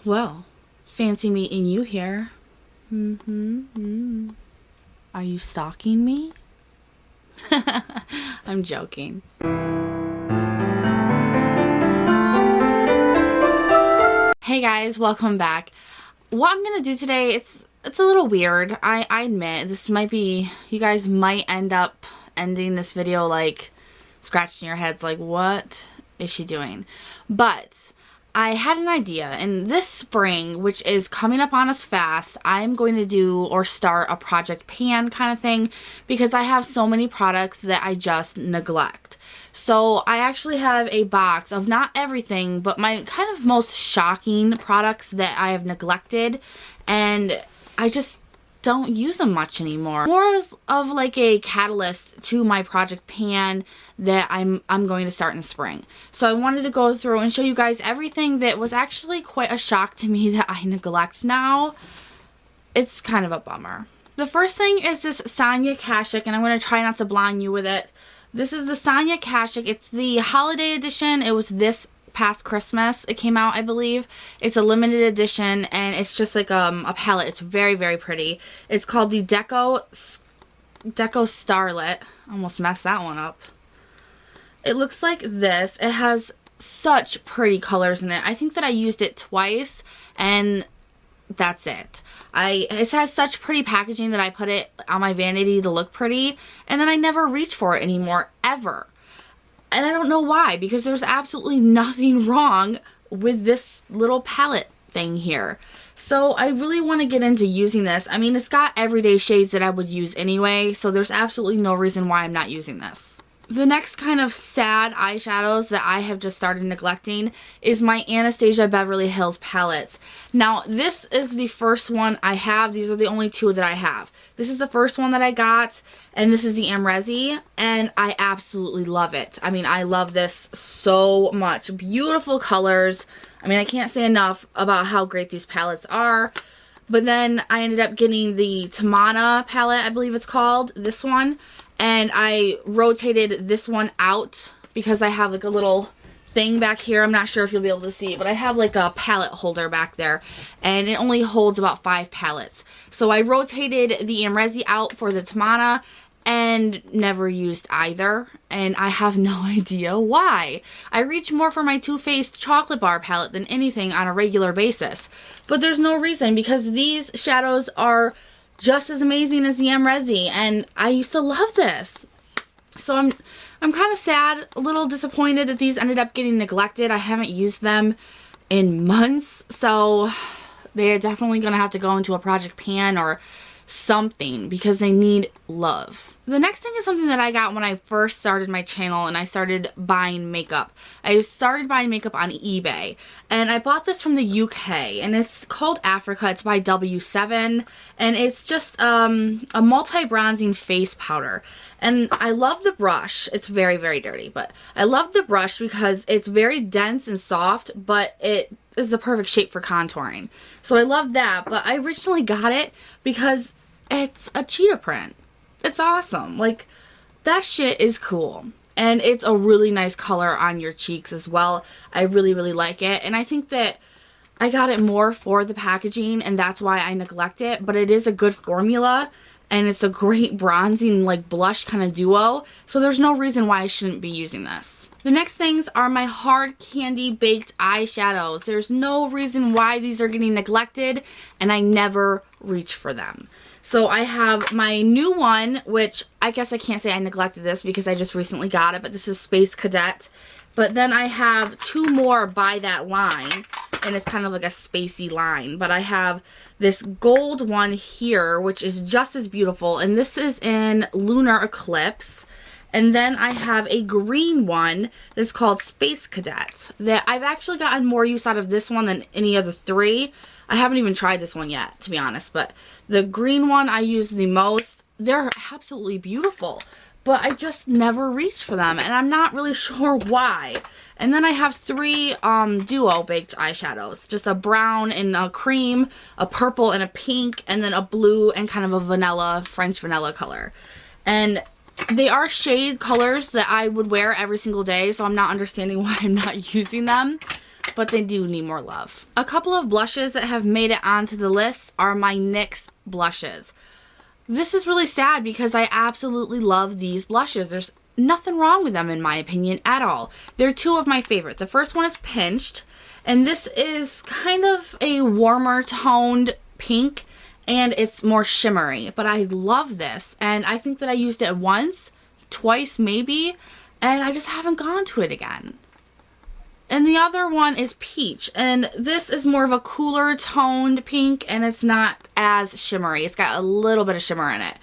Well, fancy meeting you here. Are you stalking me? I'm joking. Hey guys, welcome back. What I'm gonna do today, it's a little weird. I admit, this might be, you guys might end up ending this video like scratching your heads like, what is she doing? But I had an idea, and this spring, which is coming up on us fast, I'm going to do or start a project pan kind of thing because I have so many products that I just neglect. So I actually have a box of not everything, but my kind of most shocking products that I have neglected, and I just don't use them much anymore. More of like a catalyst to my project pan that I'm going to start in the spring. So I wanted to go through and show you guys everything that was actually quite a shock to me that I neglect now. It's kind of a bummer. The first thing is this Sonia Kashuk, and I'm going to try not to blind you with it. This is the Sonia Kashuk. It's the holiday edition. It was this past Christmas it came out, I believe. It's a limited edition, and it's just like a palette. It's very, very pretty. It's called the Deco Starlet. I almost messed that one up. It looks like this. It has such pretty colors in it. I think that I used it twice, and that's it. It has such pretty packaging that I put it on my vanity to look pretty, and then I never reach for it anymore, ever. And I don't know why, because there's absolutely nothing wrong with this little palette thing here. So I really want to get into using this. I mean, it's got everyday shades that I would use anyway, so there's absolutely no reason why I'm not using this. The next kind of sad eyeshadows that I have just started neglecting is my Anastasia Beverly Hills palettes. Now, this is the first one I have. These are the only two that I have. This is the first one that I got, and this is the Amrezy, and I absolutely love it. I mean, I love this so much. Beautiful colors. I mean, I can't say enough about how great these palettes are. But then I ended up getting the Tamanna palette, I believe it's called, this one. And I rotated this one out because I have like a little thing back here. I'm not sure if you'll be able to see, but I have like a palette holder back there, and it only holds about 5 palettes. So I rotated the Amrezy out for the Tamanna and never used either, and I have no idea why. I reach more for my Too Faced chocolate bar palette than anything on a regular basis, but there's no reason because these shadows are just as amazing as the Amrezy, and I used to love this. So I'm kind of sad, a little disappointed that these ended up getting neglected. I haven't used them in months, so they're definitely going to have to go into a project pan or something because they need love. The next thing is something that I got when I first started my channel and I started buying makeup. I started buying makeup on eBay, and I bought this from the UK, and it's called Africa. It's by W7, and it's just a multi-bronzing face powder. And I love the brush. It's very, very dirty, but I love the brush because it's very dense and soft, but it is the perfect shape for contouring. So I love that, but I originally got it because it's a cheetah print. It's awesome. Like, that shit is cool. And it's a really nice color on your cheeks as well. I really, really like it. And I think that I got it more for the packaging, and that's why I neglect it. But it is a good formula, and it's a great bronzing, like, blush kind of duo. So there's no reason why I shouldn't be using this. The next things are my hard candy baked eyeshadows. There's no reason why these are getting neglected, and I never reach for them. So I have my new one, which I guess I can't say I neglected this because I just recently got it, but this is Space Cadet. But then I have 2 more by that line, and it's kind of like a spacey line. But I have this gold one here, which is just as beautiful, and this is in Lunar Eclipse. And then I have a green one that's called Space Cadet. That I've actually gotten more use out of this one than any of the 3. I haven't even tried this one yet, to be honest, but the green one I use the most. They're absolutely beautiful, but I just never reach for them, and I'm not really sure why. And then I have 3 duo baked eyeshadows, just a brown and a cream, a purple and a pink, and then a blue and kind of a vanilla, French vanilla color. And they are shade colors that I would wear every single day, so I'm not understanding why I'm not using them. but they do need more love. A couple of blushes that have made it onto the list are my NYX blushes. This is really sad because I absolutely love these blushes. There's nothing wrong with them in my opinion at all. They're two of my favorites. The first one is Pinched, and this is kind of a warmer toned pink, and it's more shimmery, but I love this, and I think that I used it once, twice maybe, and I just haven't gone to it again. And the other one is Peach, and this is more of a cooler toned pink, and it's not as shimmery. It's got a little bit of shimmer in it.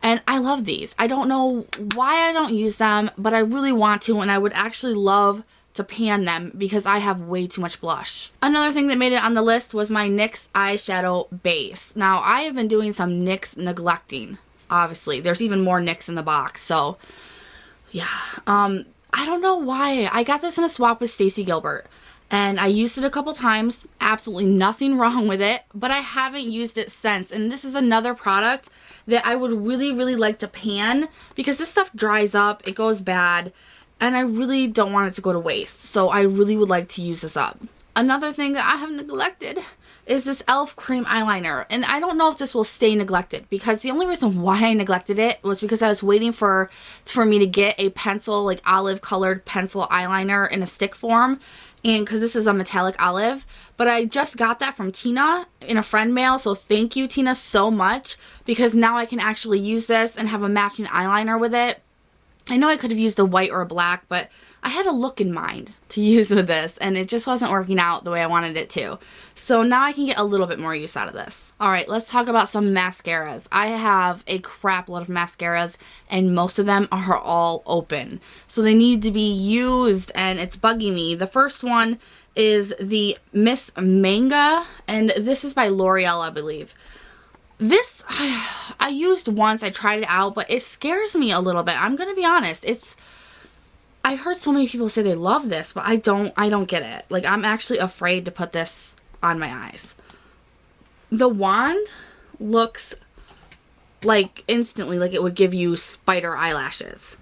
And I love these. I don't know why I don't use them, but I really want to, and I would actually love to pan them because I have way too much blush. Another thing that made it on the list was my NYX Eyeshadow Base. Now, I have been doing some NYX neglecting, obviously. There's even more NYX in the box, so yeah. I don't know why. I got this in a swap with Stacey Gilbert, and I used it a couple times. Absolutely nothing wrong with it, but I haven't used it since. And this is another product that I would really, really like to pan because this stuff dries up, it goes bad, and I really don't want it to go to waste. So I really would like to use this up. Another thing that I have neglected is this e.l.f. cream eyeliner, and I don't know if this will stay neglected because the only reason why I neglected it was because I was waiting for me to get a pencil, like olive colored pencil eyeliner in a stick form, and because this is a metallic olive, but I just got that from Tina in a friend mail, so thank you Tina so much, because now I can actually use this and have a matching eyeliner with it. I know I could have used a white or a black, but I had a look in mind to use with this, and it just wasn't working out the way I wanted it to. So now I can get a little bit more use out of this. Alright, let's talk about some mascaras. I have a crap load of mascaras, and most of them are all open. So they need to be used, and it's bugging me. The first one is the Miss Manga, and this is by L'Oreal, I believe. This, I used once, I tried it out, but it scares me a little bit. I'm going to be honest. I've heard so many people say they love this, but I don't get it. Like, I'm actually afraid to put this on my eyes. The wand looks like instantly like it would give you spider eyelashes.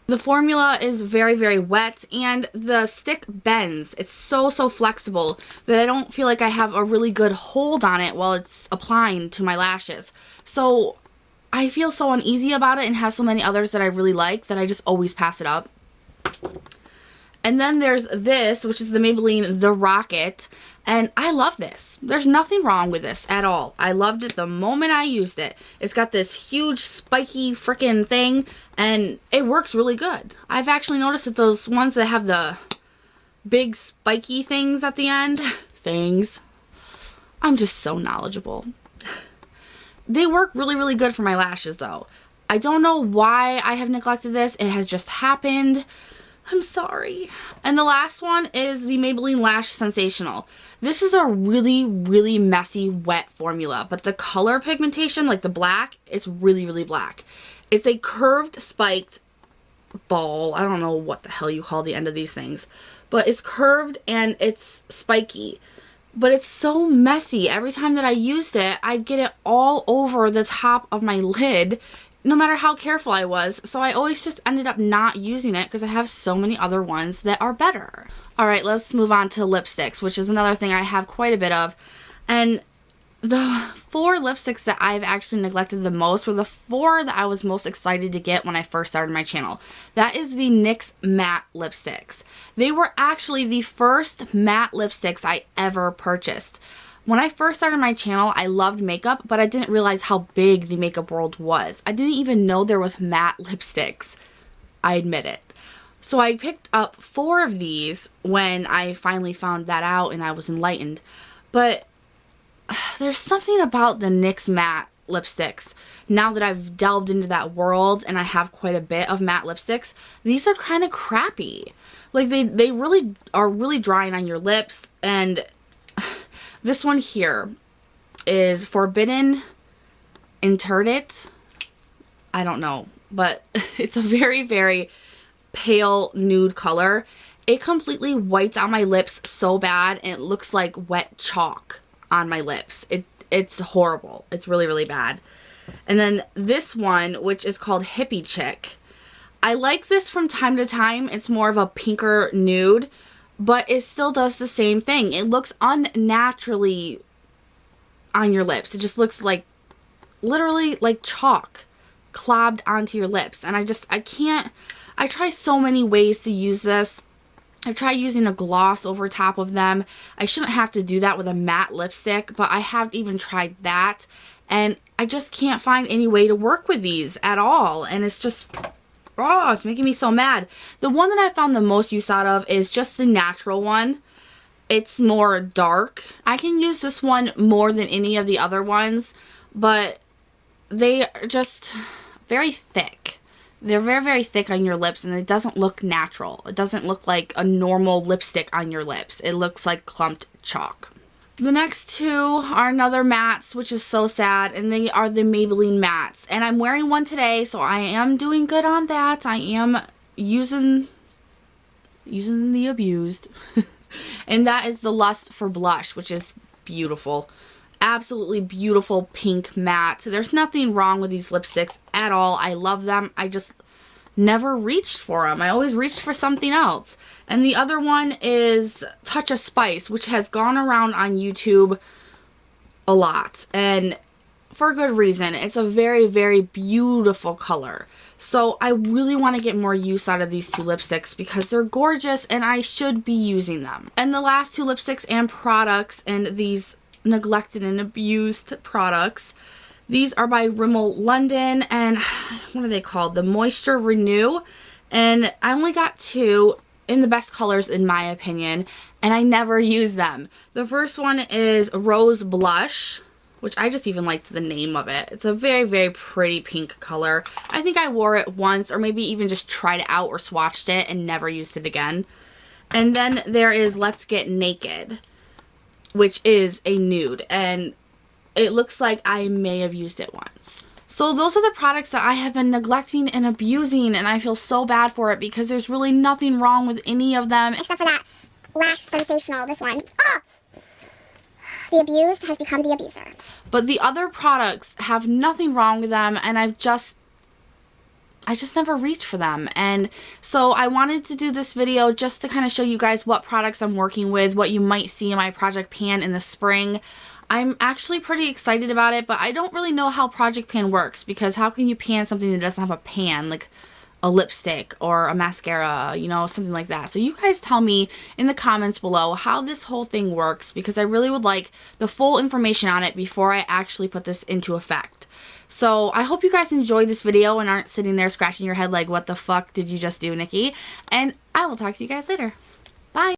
The formula is very, very wet, and the stick bends. It's so flexible that I don't feel like I have a really good hold on it while it's applying to my lashes. So I feel so uneasy about it and have so many others that I really like that I just always pass it up. And then there's this, which is the Maybelline The Rocket, and I love this. There's nothing wrong with this at all. I loved it the moment I used it. It's got this huge spiky freaking thing, and it works really good. I've actually noticed that those ones that have the big spiky things at the end, I'm just so knowledgeable. They work really, really good for my lashes though. I don't know why I have neglected this. It has just happened. I'm sorry. And the last one is the Maybelline Lash Sensational. This is a really, really messy, wet formula, but the color pigmentation, like the black, it's really, really black. It's a curved, spiked ball. I don't know what the hell you call the end of these things, but it's curved and it's spiky. But it's so messy. Every time that I used it, I'd get it all over the top of my lid, no matter how careful I was. So I always just ended up not using it because I have so many other ones that are better. Alright, let's move on to lipsticks, which is another thing I have quite a bit of. And the 4 lipsticks that I've actually neglected the most were the 4 that I was most excited to get when I first started my channel. That is the NYX Matte Lipsticks. They were actually the first matte lipsticks I ever purchased. When I first started my channel, I loved makeup, but I didn't realize how big the makeup world was. I didn't even know there was matte lipsticks. I admit it. So I picked up 4 of these when I finally found that out and I was enlightened. But there's something about the NYX matte lipsticks. Now that I've delved into that world and I have quite a bit of matte lipsticks, these are kind of crappy. Like they really are really drying on your lips, and this one here is Forbidden Interdit. I don't know, but it's a very, very pale nude color. It completely whites out my lips so bad, and it looks like wet chalk on my lips. It's horrible. It's really, really bad. And then this one, which is called Hippie Chick. I like this from time to time. It's more of a pinker nude, but it still does the same thing. It looks unnaturally on your lips. It just looks like, literally like chalk clobbed onto your lips. And I can't, I try so many ways to use this. I've tried using a gloss over top of them. I shouldn't have to do that with a matte lipstick, but I have even tried that. And I just can't find any way to work with these at all. And it's just, oh, it's making me so mad. The one that I found the most use out of is just the natural one. It's more dark. I can use this one more than any of the other ones, but they are just very thick. They're very, very thick on your lips, and it doesn't look natural. It doesn't look like a normal lipstick on your lips. It looks like clumped chalk. The next two are another mattes, which is so sad, and they are the Maybelline mattes. And I'm wearing one today, so I am doing good on that. I am using the abused. And that is the Lust for Blush, which is beautiful. Absolutely beautiful pink matte. There's nothing wrong with these lipsticks at all. I love them. I just never reached for them. I always reached for something else. And the other one is Touch of Spice, which has gone around on YouTube a lot. And for good reason. It's a very, very beautiful color. So I really want to get more use out of these two lipsticks because they're gorgeous and I should be using them. And the last two lipsticks and products in these neglected and abused products, these are by Rimmel London, and what are they called? The Moisture Renew. And I only got two in the best colors in my opinion, and I never use them. The first one is Rose Blush, which I just even liked the name of it. It's a very, very pretty pink color. I think I wore it once, or maybe even just tried it out or swatched it and never used it again. And then there is Let's Get Naked, which is a nude, and it looks like I may have used it once. So those are the products that I have been neglecting and abusing, and I feel so bad for it because there's really nothing wrong with any of them. Except for that Lash Sensational, this one. Oh! The abused has become the abuser. But the other products have nothing wrong with them, and I just never reached for them. And so I wanted to do this video just to kind of show you guys what products I'm working with, what you might see in my project pan in the spring. I'm actually pretty excited about it, but I don't really know how project pan works, because how can you pan something that doesn't have a pan, like a lipstick or a mascara, you know, something like that. So you guys tell me in the comments below how this whole thing works, because I really would like the full information on it before I actually put this into effect. So I hope you guys enjoyed this video and aren't sitting there scratching your head like, what the fuck did you just do, Nikki? And I will talk to you guys later.